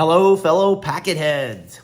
Hello, fellow packet heads.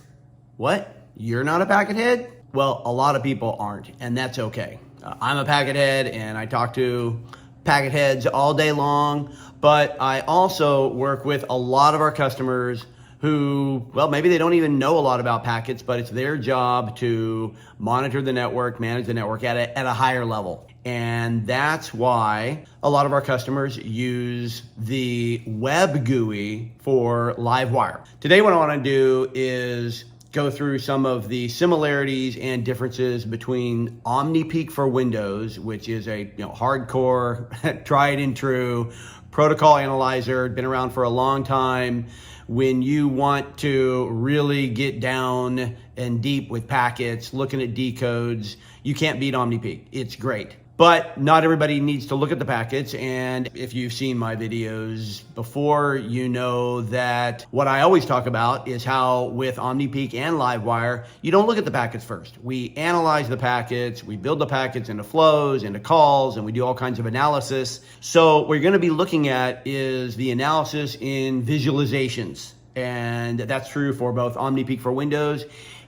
What? You're not a packet head? Well, a lot of people aren't, and that's okay. I'm a packet head, and I talk to packet heads all day long, but I also work with a lot of our customers who, well, maybe they don't even know a lot about packets, but it's their job to monitor the network, manage the network at a higher level. And that's why a lot of our customers use the web GUI for LiveWire. Today, what I want to do is go through some of the similarities and differences between OmniPeek for Windows, which is a hardcore, tried and true protocol analyzer, been around for a long time. When you want to really get down and deep with packets, looking at decodes, you can't beat OmniPeek. It's great. But not everybody needs to look at the packets, and if you've seen my videos before, you know that what I always talk about is how with OmniPeek and LiveWire, you don't look at the packets first. We analyze the packets, we build the packets into flows, into calls, and we do all kinds of analysis. So what you're gonna be looking at is the analysis in visualizations, and that's true for both OmniPeek for Windows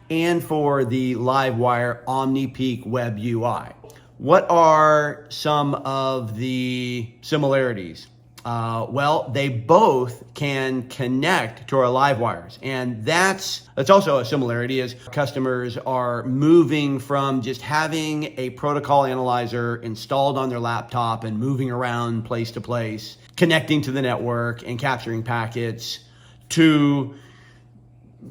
and for the LiveWire OmniPeek Web UI. What are some of the similarities? Well, they both can connect to our LiveWires, and that's also a similarity is customers are moving from just having a protocol analyzer installed on their laptop and moving around place to place, connecting to the network and capturing packets, to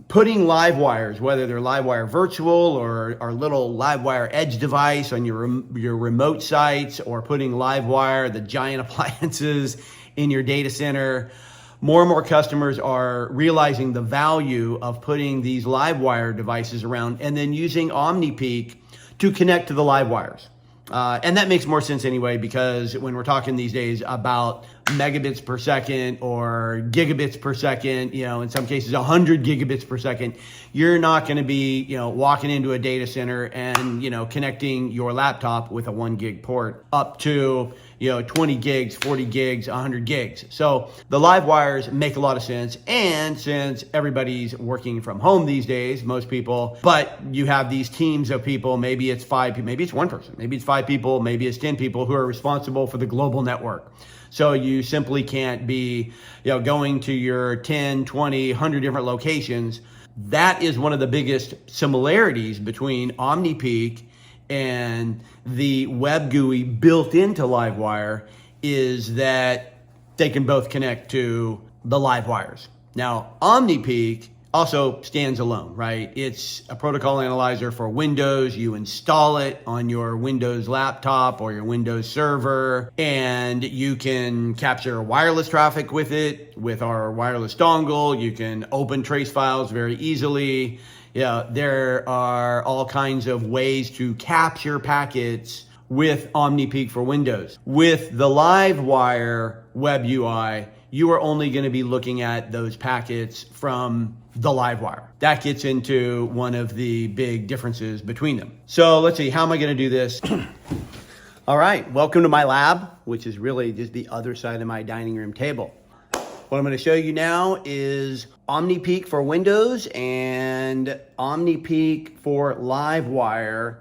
putting LiveWires, whether they're LiveWire virtual or our little LiveWire edge device on your remote sites, or putting LiveWire, the giant appliances, in your data center. More and more customers are realizing the value of putting these LiveWire devices around and then using OmniPeek to connect to the LiveWires. And that makes more sense anyway, because when we're talking these days about megabits per second or gigabits per second, in some cases 100 gigabits per second, you're not going to be, walking into a data center and, connecting your laptop with a 1 gig port up to, 20 gigs, 40 gigs, 100 gigs. So the LiveWires make a lot of sense. And since everybody's working from home these days, most people, but you have these teams of people, maybe it's 5, maybe it's 1 person, maybe it's 5 people, maybe it's 10 people who are responsible for the global network. So you simply can't be, going to your 10, 20, 100 different locations. That is one of the biggest similarities between OmniPeek and the web GUI built into LiveWire, is that they can both connect to the LiveWires. Now, OmniPeek also stands alone, right? It's a protocol analyzer for Windows. You install it on your Windows laptop or your Windows server, and you can capture wireless traffic with it with our wireless dongle. You can open trace files very easily. There are all kinds of ways to capture packets with OmniPeek for Windows. With the LiveWire Web UI, you are only going to be looking at those packets from the LiveWire. That gets into one of the big differences between them. So let's see, how am I going to do this? All right, welcome to my lab, which is really just the other side of my dining room table. What I'm going to show you now is OmniPeek for Windows and OmniPeek for LiveWire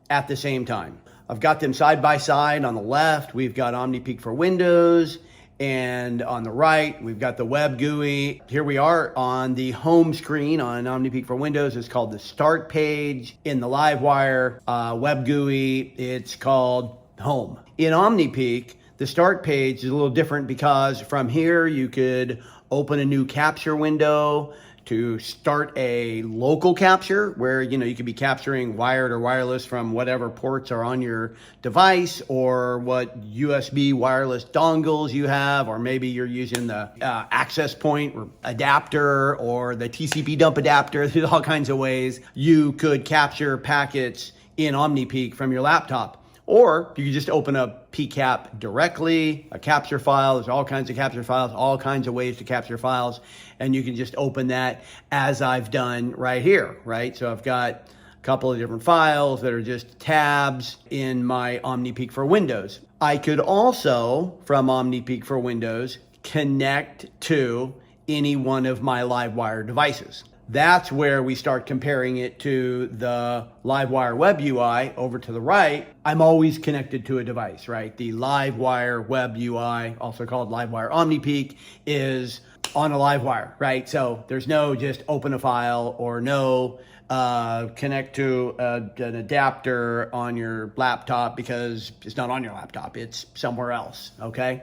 at the same time. I've got them side by side. On the left, we've got OmniPeek for Windows, and on the right, we've got the web GUI. Here we are on the home screen on OmniPeek for Windows. It's called the Start page. In the LiveWire web GUI, it's called Home. In OmniPeek, the Start page is a little different because from here, you could open a new capture window to start a local capture where, you could be capturing wired or wireless from whatever ports are on your device, or what USB wireless dongles you have, or maybe you're using the access point adapter or the TCP dump adapter. There's all kinds of ways you could capture packets in OmniPeek from your laptop. Or you can just open up PCAP directly, a capture file. There's all kinds of capture files, all kinds of ways to capture files. And you can just open that as I've done right here, right? So I've got a couple of different files that are just tabs in my OmniPeek for Windows. I could also, from OmniPeek for Windows, connect to any one of my LiveWire devices. That's where we start comparing it to the LiveWire Web UI over to the right. I'm always connected to a device, right? The LiveWire Web UI, also called LiveWire OmniPeek, is on a LiveWire, right? So there's no just open a file or no connect to an adapter on your laptop because it's not on your laptop, it's somewhere else, okay?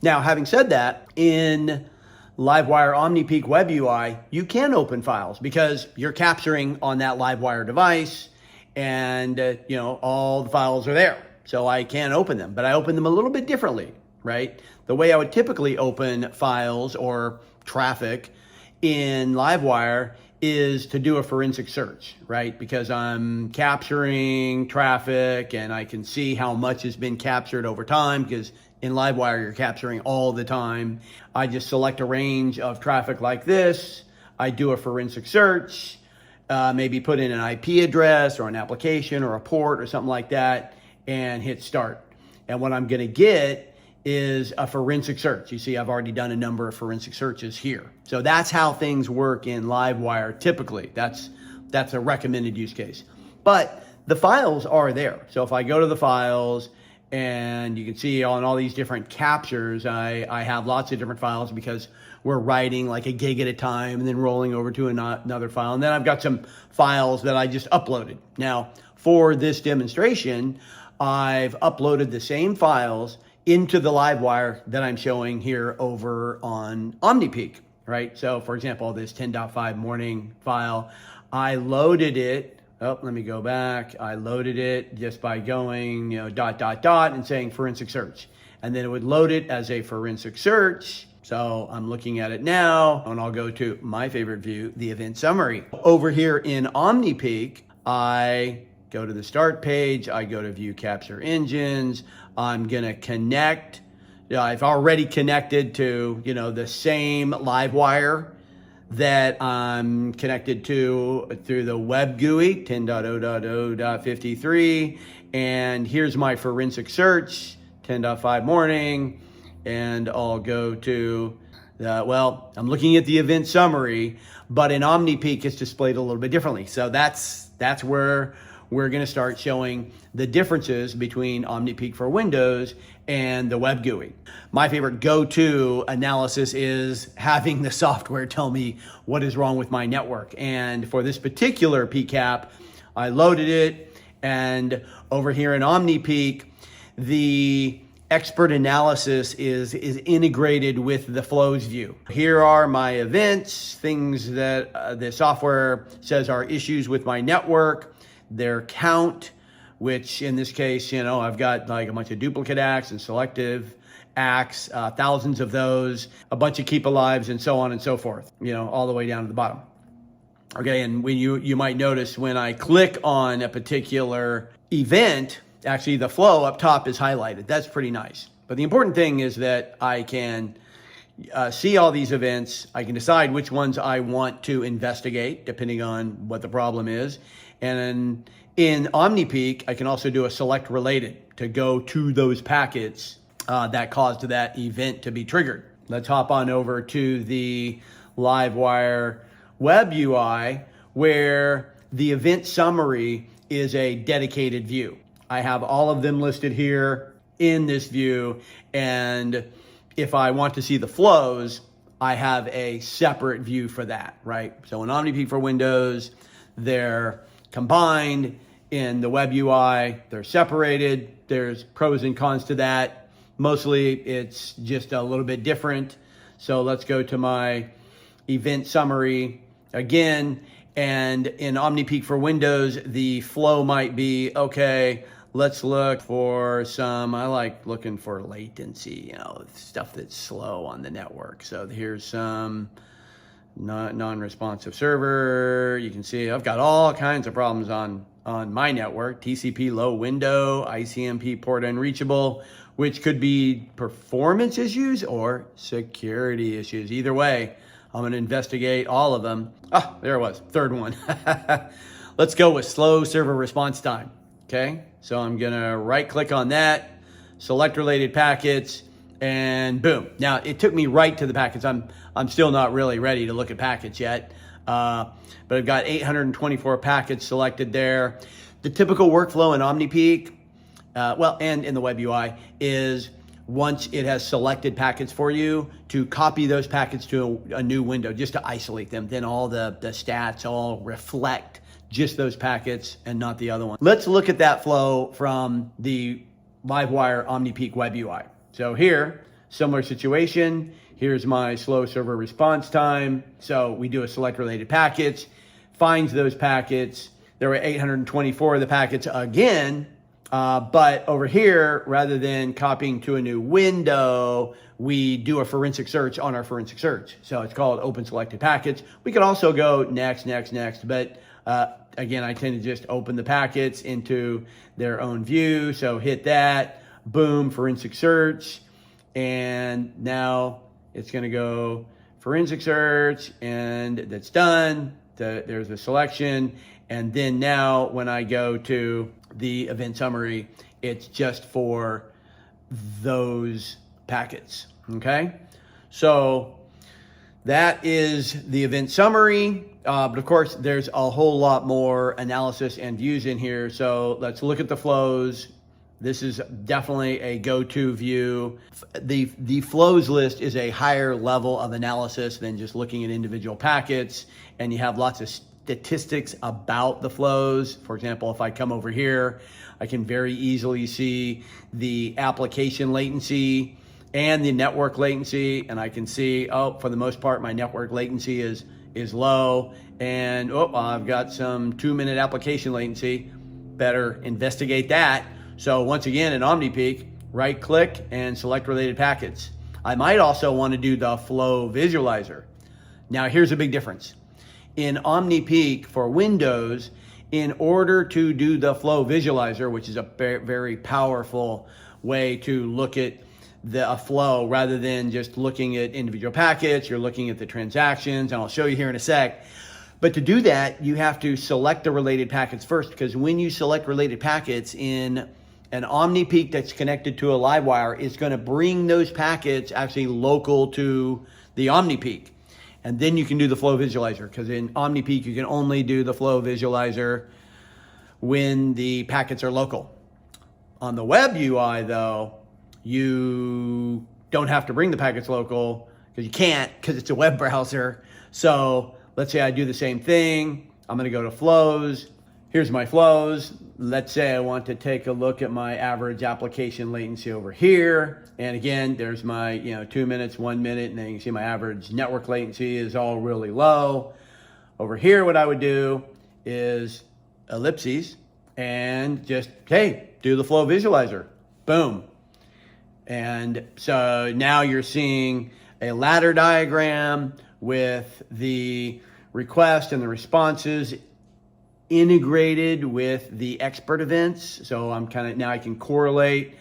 Now, having said that, in LiveWire OmniPeek Web UI, you can open files because you're capturing on that LiveWire device and all the files are there. So I can open them, but I open them a little bit differently, right? The way I would typically open files or traffic in LiveWire is to do a forensic search, right? Because I'm capturing traffic and I can see how much has been captured over time, because in LiveWire, you're capturing all the time. I just select a range of traffic like this. I do a forensic search, maybe put in an IP address or an application or a port or something like that, and hit start. And what I'm gonna get is a forensic search. You see, I've already done a number of forensic searches here. So that's how things work in LiveWire typically. That's a recommended use case. But the files are there. So if I go to the files, and you can see on all these different captures, I have lots of different files because we're writing like a gig at a time and then rolling over to another file. And then I've got some files that I just uploaded. Now, for this demonstration, I've uploaded the same files into the LiveWire that I'm showing here over on OmniPeek, right? So for example, this 10.5 morning file, I loaded it. Oh, let me go back. I loaded it just by going, .. and saying forensic search. And then it would load it as a forensic search. So I'm looking at it now, and I'll go to my favorite view, the event summary. Over here in OmniPeek, I go to the start page. I go to view capture engines. I'm gonna connect. I've already connected to, the same LiveWire that I'm connected to through the web GUI 10.0.0.53. And here's my forensic search, 10.5 morning. And I'll go to I'm looking at the event summary, but in OmniPeek it's displayed a little bit differently. So that's where we're going to start showing the differences between OmniPeek for Windows and the web GUI. My favorite go-to analysis is having the software tell me what is wrong with my network. And for this particular PCAP, I loaded it, and over here in OmniPeek, the expert analysis is integrated with the flows view. Here are my events, things that the software says are issues with my network, their count, which in this case, I've got like a bunch of duplicate acts and selective acts, thousands of those, a bunch of keep alives, and so on and so forth, all the way down to the bottom. Okay, and when you might notice when I click on a particular event, actually the flow up top is highlighted. That's pretty nice. But the important thing is that I can see all these events. I can decide which ones I want to investigate, depending on what the problem is. And in OmniPeek, I can also do a select related to go to those packets that caused that event to be triggered. Let's hop on over to the LiveWire Web UI, where the event summary is a dedicated view. I have all of them listed here in this view, and if I want to see the flows, I have a separate view for that, right? So in OmniPeek for Windows, they're combined. In the web UI, they're separated. There's pros and cons to that. Mostly it's just a little bit different. So let's go to my event summary again. And in OmniPeek for Windows, the flow might be, okay, let's look for I like looking for latency, stuff that's slow on the network. So here's some non-responsive server. You can see I've got all kinds of problems on my network. TCP low window, ICMP port unreachable, which could be performance issues or security issues. Either way, I'm going to investigate all of them. There it was, third one. Let's go with slow server response time. Okay, so I'm going to right click on that, select related packets. and boom. Now it took me right to the packets. I'm still not really ready to look at packets yet, but I've got 824 packets selected there. The typical workflow in OmniPeek, and in the Web UI, is once it has selected packets for you, to copy those packets to a new window just to isolate them. Then all the stats all reflect just those packets and not the other one. Let's look at that flow from the LiveWire OmniPeek Web UI. So here, similar situation. Here's my slow server response time. So we do a select related packets, finds those packets. There were 824 of the packets again. But over here, rather than copying to a new window, we do a forensic search on our forensic search. So it's called open selected packets. We could also go next, but again, I tend to just open the packets into their own view. So hit that, boom, forensic search. And now it's gonna go forensic search, and that's done. There's a selection. And then now when I go to the event summary, it's just for those packets, okay? So that is the event summary, but of course there's a whole lot more analysis and views in here. So let's look at the flows. This is definitely a go-to view. The flows list is a higher level of analysis than just looking at individual packets, and you have lots of statistics about the flows. For example, if I come over here, I can very easily see the application latency and the network latency, and I can see, oh, for the most part, my network latency is low, and oh, I've got some 2-minute application latency. Better investigate that. So once again, in OmniPeek, right click and select related packets. I might also want to do the flow visualizer. Now here's a big difference. In OmniPeek for Windows, in order to do the flow visualizer, which is a very powerful way to look at a flow rather than just looking at individual packets, you're looking at the transactions, and I'll show you here in a sec. But to do that, you have to select the related packets first, because when you select related packets in an OmniPeek that's connected to a LiveWire, it's going to bring those packets actually local to the OmniPeek. And then you can do the flow visualizer, because in OmniPeek, you can only do the flow visualizer when the packets are local. On the web UI, though, you don't have to bring the packets local, because you can't, because it's a web browser. So let's say I do the same thing. I'm going to go to flows. Here's my flows. Let's say I want to take a look at my average application latency over here. And again, there's my 2 minutes, 1 minute, and then you can see my average network latency is all really low. Over here, what I would do is ellipses and just, hey, do the flow visualizer. Boom. And so now you're seeing a ladder diagram with the request and the responses integrated with the expert events. So now I can correlate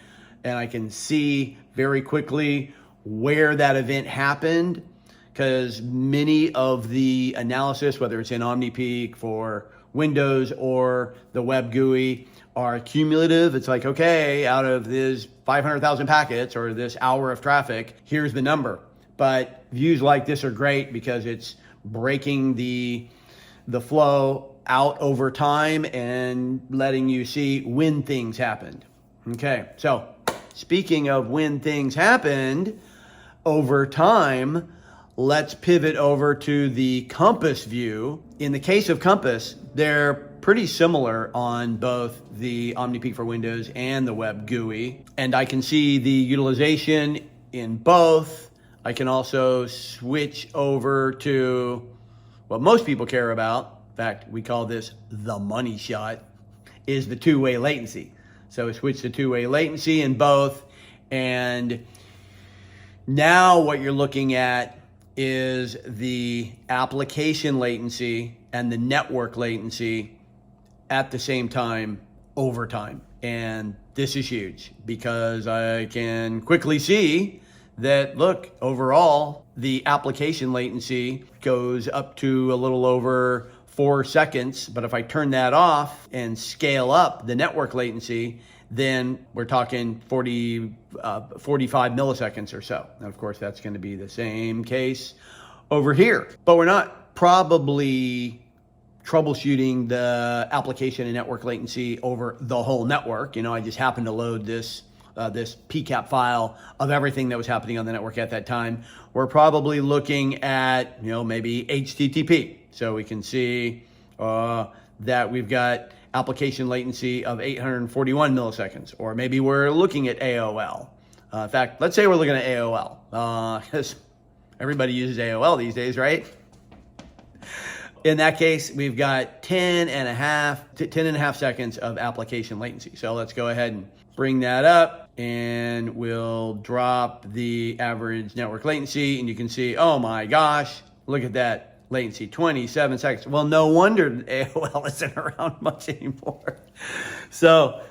and I can see very quickly where that event happened, because many of the analysis, whether it's in OmniPeek for Windows or the web GUI, are cumulative. It's like, okay, out of this 500,000 packets or this hour of traffic, here's the number. But views like this are great because it's breaking the flow out over time and letting you see when things happened. Okay, so speaking of when things happened over time, let's pivot over to the Compass view. In the case of Compass, they're pretty similar on both the OmniPeek for Windows and the web GUI. And I can see the utilization in both. I can also switch over to what most people care about. In fact, we call this the money shot, is the two-way latency. So we switch to two-way latency in both. And now what you're looking at is the application latency and the network latency at the same time over time. And this is huge because I can quickly see that, look, overall, the application latency goes up to a little over 4 seconds. But if I turn that off and scale up the network latency, then we're talking 45 milliseconds or so. And of course, that's going to be the same case over here. But we're not probably troubleshooting the application and network latency over the whole network. I just happened to load this PCAP file of everything that was happening on the network at that time. We're probably looking at, maybe HTTP. So we can see that we've got application latency of 841 milliseconds, or maybe we're looking at AOL. In fact, let's say we're looking at AOL, because everybody uses AOL these days, right? In that case, we've got 10 and a half seconds of application latency. So let's go ahead and bring that up, and we'll drop the average network latency, and you can see, oh my gosh, look at that latency, 27 seconds. Well, no wonder AOL isn't around much anymore. So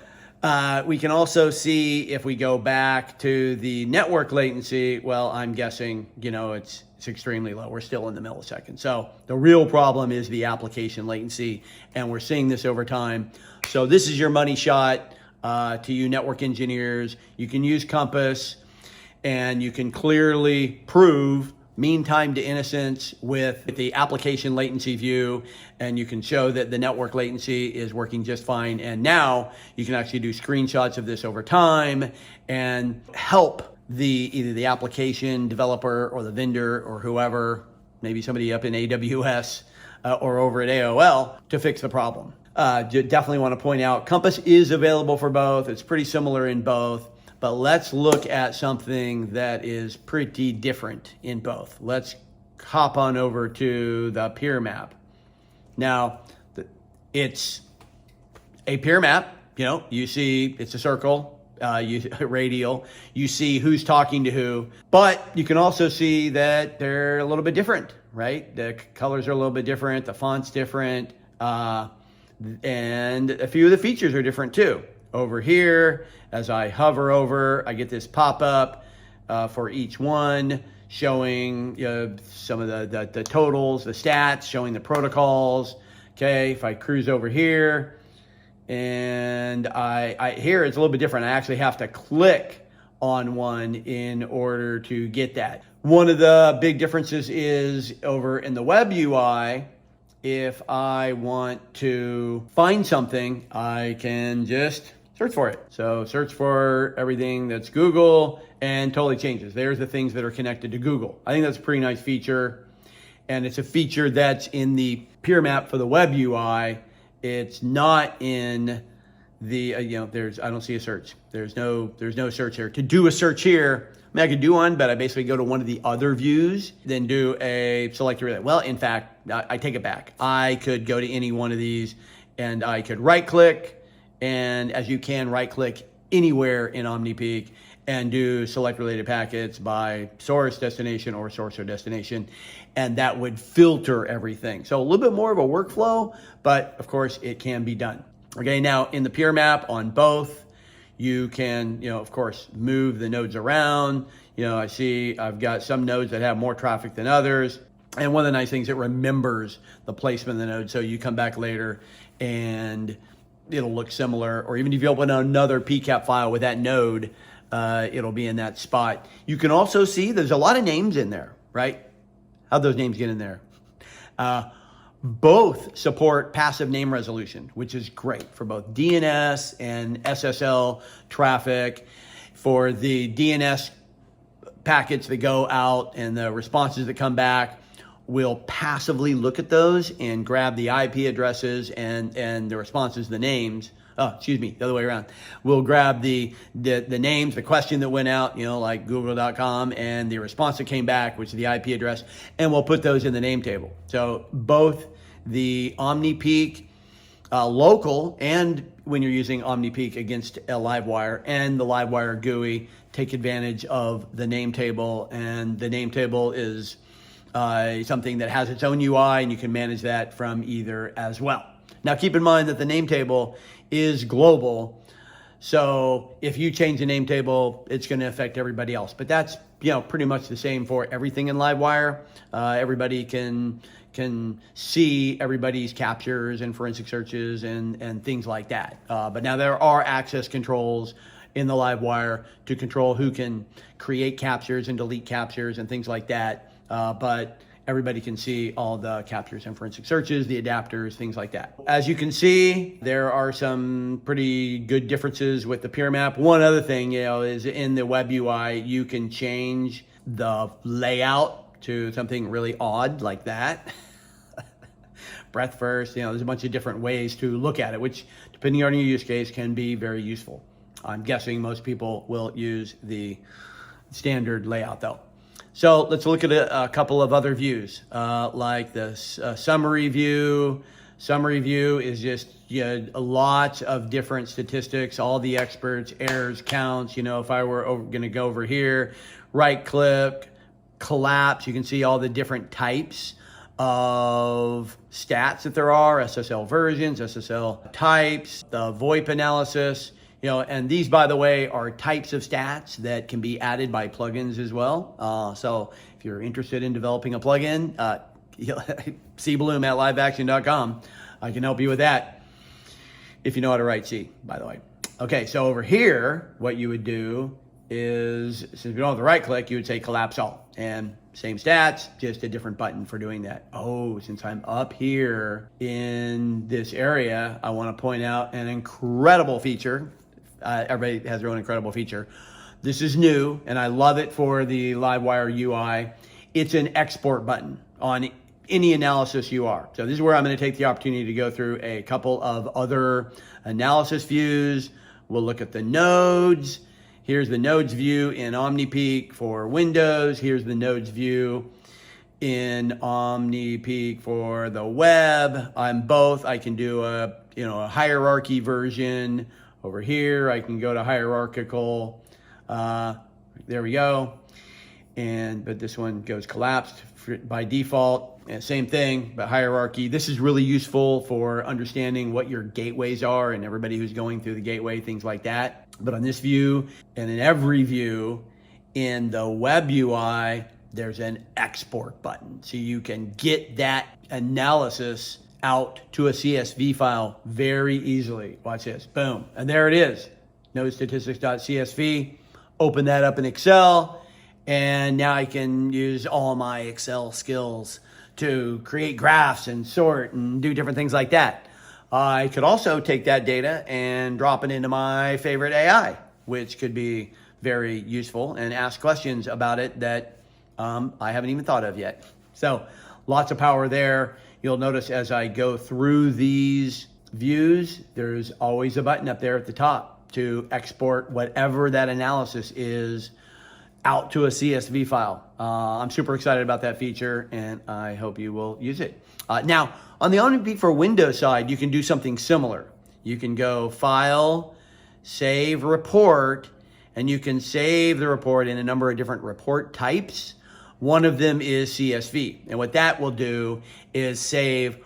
we can also see, if we go back to the network latency, well, I'm guessing, it's extremely low. We're still in the millisecond. So the real problem is the application latency, and we're seeing this over time. So this is your money shot to you network engineers. You can use Compass, and you can clearly prove mean time to innocence with the application latency view, and you can show that the network latency is working just fine. And now you can actually do screenshots of this over time and help either the application developer or the vendor or whoever, maybe somebody up in AWS or over at AOL, to fix the problem. Definitely want to point out, Compass is available for both. It's pretty similar in both. But let's look at something that is pretty different in both. Let's hop on over to the peer map. Now, it's a peer map. You see it's a circle, radial. You see who's talking to who. But you can also see that they're a little bit different, right? The colors are a little bit different. The font's different. And a few of the features are different too. Over here, as I hover over, I get this pop-up for each one, showing some of the totals, the stats, showing the protocols. Okay, if I cruise over here, and here it's a little bit different. I actually have to click on one in order to get that. One of the big differences is over in the web UI. If I want to find something, I can just search for it. So search for everything that's Google, and totally changes. There's the things that are connected to Google. I think that's a pretty nice feature. And it's a feature that's in the peer map for the web UI. It's not in the, I don't see a search. There's no search here. To do a search here, I could do one, but I basically go to one of the other views, then do a select relay. Well, in fact, I take it back. I could go to any one of these, and I could right click, and as you can right click anywhere in OmniPeek and do select related packets by source, destination, or source or destination, and that would filter everything. So a little bit more of a workflow, but of course it can be done. Okay, now in the peer map on both, you can, of course, move the nodes around. I see I've got some nodes that have more traffic than others. And one of the nice things, it remembers the placement of the node. So you come back later and it'll look similar. Or even if you open another PCAP file with that node, it'll be in that spot. You can also see there's a lot of names in there, right? How'd those names get in there? Both support passive name resolution, which is great for both DNS and SSL traffic. For the DNS packets that go out and the responses that come back, we'll passively look at those and grab the IP addresses and the responses, the names. The other way around. We'll grab the names, the question that went out, like google.com, and the response that came back, which is the IP address, and we'll put those in the name table. So both the OmniPeek local, and when you're using OmniPeek against a LiveWire, and the LiveWire GUI take advantage of the name table. And the name table is something that has its own UI, and you can manage that from either as well. Now keep in mind that the name table is global. So if you change the name table, it's going to affect everybody else. But that's pretty much the same for everything in LiveWire. Everybody can see everybody's captures and forensic searches and things like that. But now there are access controls in the LiveWire to control who can create captures and delete captures and things like that. But everybody can see all the captures and forensic searches, the adapters, things like that. As you can see, there are some pretty good differences with the peer map. One other thing, is in the web UI, you can change the layout to something really odd like that. Breath first, there's a bunch of different ways to look at it, which depending on your use case can be very useful. I'm guessing most people will use the standard layout though. So let's look at a couple of other views, like the summary view. Summary view is just lots of different statistics, all the experts, errors, counts. If I were going to go over here, right click, collapse, you can see all the different types of stats that there are, SSL versions, SSL types, the VoIP analysis. And these, by the way, are types of stats that can be added by plugins as well. So if you're interested in developing a plugin, cbloom at liveaction.com. I can help you with that if you know how to write C, by the way. Okay, so over here, what you would do is, since we don't have the right click, you would say collapse all. And same stats, just a different button for doing that. Oh, since I'm up here in this area, I want to point out an incredible feature. Everybody has their own incredible feature. This is new, and I love it for the LiveWire UI. It's an export button on any analysis you are. So this is where I'm going to take the opportunity to go through a couple of other analysis views. We'll look at the nodes. Here's the nodes view in OmniPeek for Windows. Here's the nodes view in OmniPeek for the web. On both, I can do a hierarchy version. Over here, I can go to hierarchical. There we go. But this one goes collapsed by default. And same thing, but hierarchy. This is really useful for understanding what your gateways are and everybody who's going through the gateway, things like that. But on this view and in every view in the web UI, there's an export button. So you can get that analysis out to a CSV file very easily. Watch this, boom. And there it is, nodestatistics.csv. Open that up in Excel, and now I can use all my Excel skills to create graphs and sort and do different things like that. I could also take that data and drop it into my favorite AI, which could be very useful, and ask questions about it that I haven't even thought of yet. So lots of power there. You'll notice as I go through these views, there's always a button up there at the top to export whatever that analysis is out to a CSV file. I'm super excited about that feature, and I hope you will use it. Now, on the OmniPeek for Windows side, you can do something similar. You can go File, Save Report, and you can save the report in a number of different report types. One of them is CSV. And what that will do is save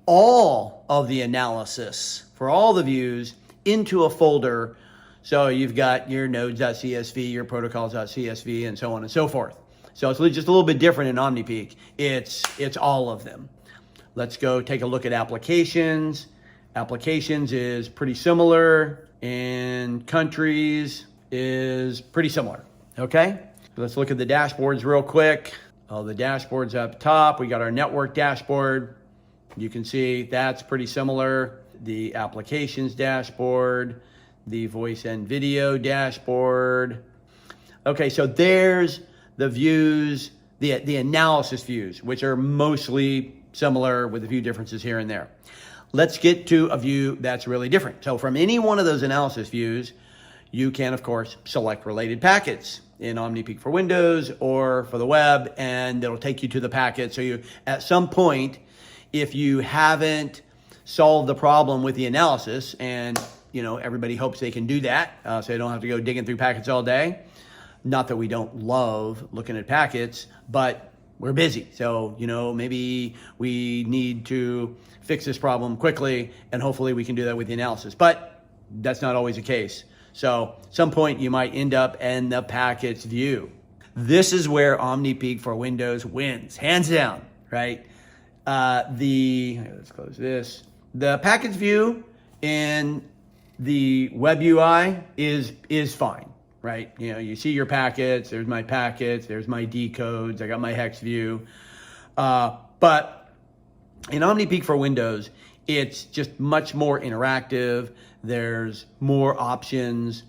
all of the analysis for all the views into a folder. So you've got your nodes.csv, your protocols.csv, and so on and so forth. So it's just a little bit different in OmniPeek. It's all of them. Let's go take a look at applications. Applications is pretty similar, and countries is pretty similar, okay? Let's look at the dashboards real quick. The dashboard's up top. We got our network dashboard. You can see that's pretty similar. The applications dashboard, the voice and video dashboard. Okay, so there's the views, the analysis views, which are mostly similar with a few differences here and there. Let's get to a view that's really different. So from any one of those analysis views, you can, of course, select related packets in OmniPeek for Windows or for the web, and it'll take you to the packet. So you, at some point, if you haven't solved the problem with the analysis, and everybody hopes they can do that, so they don't have to go digging through packets all day. Not that we don't love looking at packets, but we're busy. So, maybe we need to fix this problem quickly, and hopefully we can do that with the analysis. But that's not always the case. So some point you might end up in the packets view. This is where OmniPeek for Windows wins, hands down, right? Let's close this. The package view in the web UI is fine, right? You know, you see your packets, there's my decodes, I got my hex view. But in OmniPeek for Windows, it's just much more interactive. There's more options.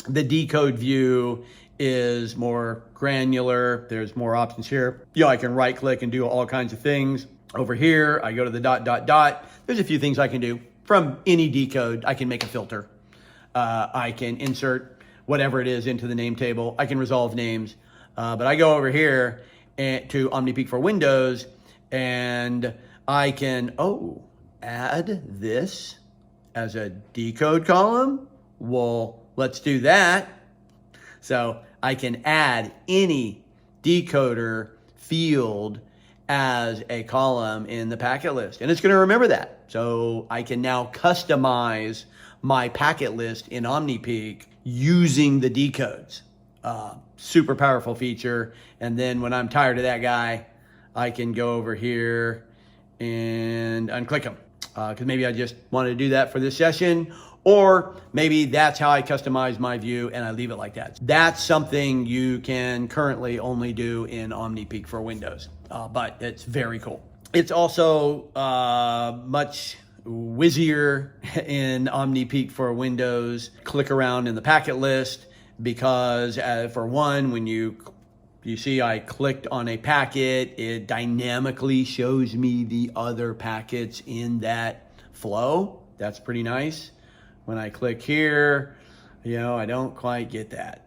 The decode view is more granular. There's more options here. You know, I can right click and do all kinds of things. Over here, I go to the ... There's a few things I can do. From any decode, I can make a filter. I can insert whatever it is into the name table. I can resolve names. But I go over here to OmniPeek for Windows, and I can, add this as a decode column. Well, let's do that. So I can add any decoder field as a column in the packet list, and it's going to remember that. So I can now customize my packet list in OmniPeek using the decodes. Super powerful feature. And then when I'm tired of that guy, I can go over here and unclick them. Because maybe I just want to do that for this session, or maybe that's how I customize my view and I leave it like that. That's something you can currently only do in OmniPeek for Windows, but it's very cool. It's also much whizzier in OmniPeek for Windows. Click around in the packet list, because for one, when you see I clicked on a packet, it dynamically shows me the other packets in that flow. That's pretty nice. When I click here, you know, I don't quite get that.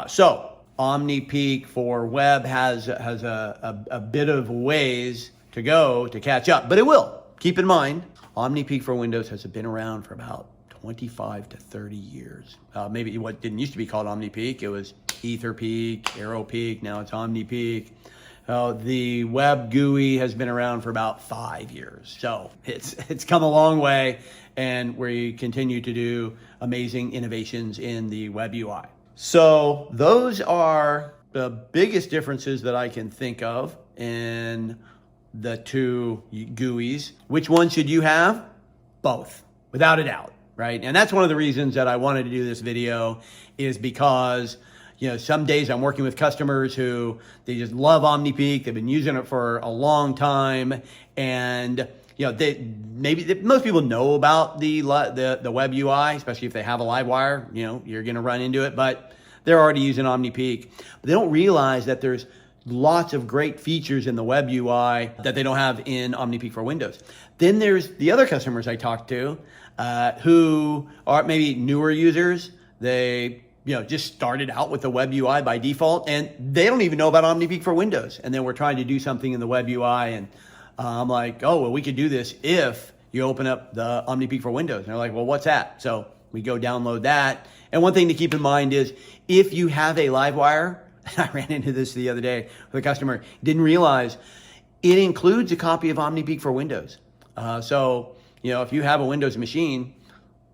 So OmniPeek for web has a bit of ways to go to catch up, but it will. Keep in mind, OmniPeek for Windows has been around for about 25 to 30 years. Maybe what didn't used to be called OmniPeek, it was EtherPeek, AeroPeek, now it's OmniPeek. The web GUI has been around for about 5 years. So it's come a long way, and we continue to do amazing innovations in the web UI. So those are the biggest differences that I can think of in the two GUIs. Which one should you have? Both, without a doubt, right? And that's one of the reasons that I wanted to do this video, is because, you know, some days I'm working with customers who, they just love OmniPeek. They've been using it for a long time, and you know, most people know about the web UI, especially if they have a LiveWire. You know, you're going to run into it, but they're already using OmniPeek. But they don't realize that there's lots of great features in the web UI that they don't have in OmniPeek for Windows. Then there's the other customers I talk to who are maybe newer users. They just started out with the web UI by default, and they don't even know about OmniPeek for Windows. And then we're trying to do something in the web UI, and I'm like, oh, well, we could do this if you open up the OmniPeek for Windows. And they're like, well, what's that? So we go download that. And one thing to keep in mind is, if you have a LiveWire, I ran into this the other day with a customer, didn't realize it includes a copy of OmniPeek for Windows. So, if you have a Windows machine,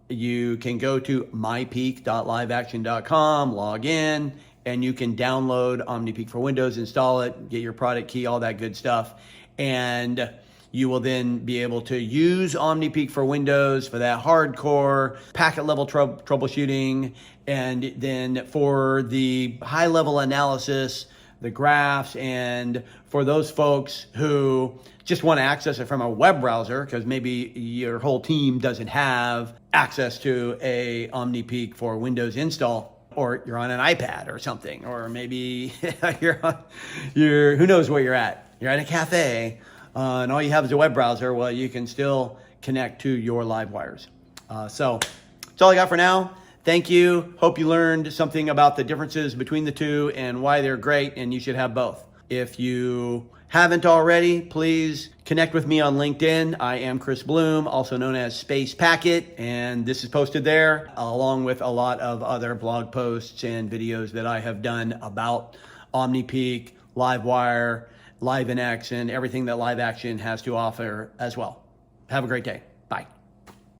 you can go to mypeek.liveaction.com, log in, and you can download OmniPeek for Windows, install it, get your product key, all that good stuff. And you will then be able to use OmniPeek for Windows for that hardcore packet level troubleshooting, and then for the high level analysis, the graphs, and for those folks who just want to access it from a web browser because maybe your whole team doesn't have access to a OmniPeek for Windows install, or you're on an iPad or something, or maybe you're who knows where you're at. You're at a cafe, and all you have is a web browser. Well, you can still connect to your LiveWires. So that's all I got for now. Thank you. Hope you learned something about the differences between the two and why they're great, and you should have both. If you haven't already, please connect with me on LinkedIn. I am Chris Bloom, also known as Space Packet, and this is posted there, along with a lot of other blog posts and videos that I have done about OmniPeek, LiveWire, LiveAction, everything that LiveAction has to offer as well. Have a great day.